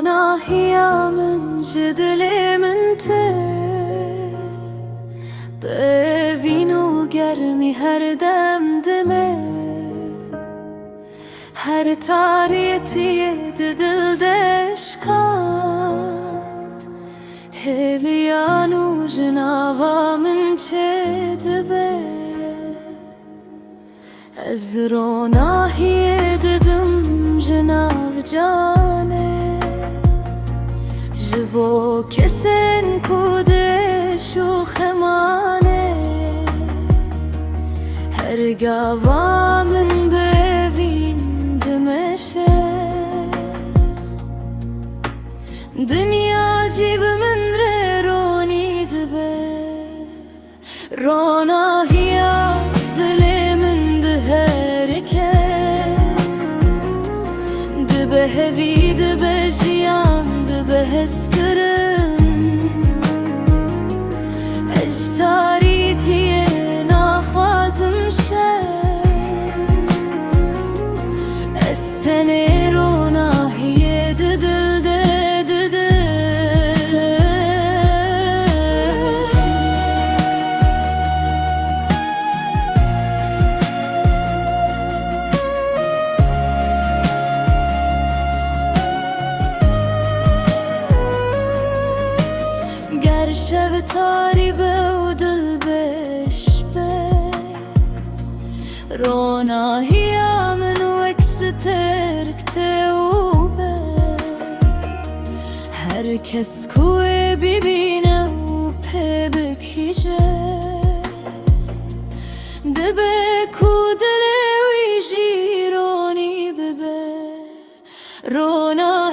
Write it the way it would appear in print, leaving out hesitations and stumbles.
رونا هي من جدلي من ته ببینو گرمی هر دم دمه هر تاریتی دل دشکات هلیانو جناوا من چه دبه از رونا هی ددم جناو جانه جبو کسن کودش و خمانه هر گاوا من ببین دمشه دنیا جیب من رونی دبه رونا هیاش دلی من دهرکه دبه هوی دبه جیان دبه هسکرن اشتاری تیه نخوازم شه استنی رونا هیه ددل ددل گر شب تاری به و دل بشبه رونا هیا من وکس ترکته و به هر کس کوی ببینه و پی بکیجه دبه کودره وی جیرونی ببه رونا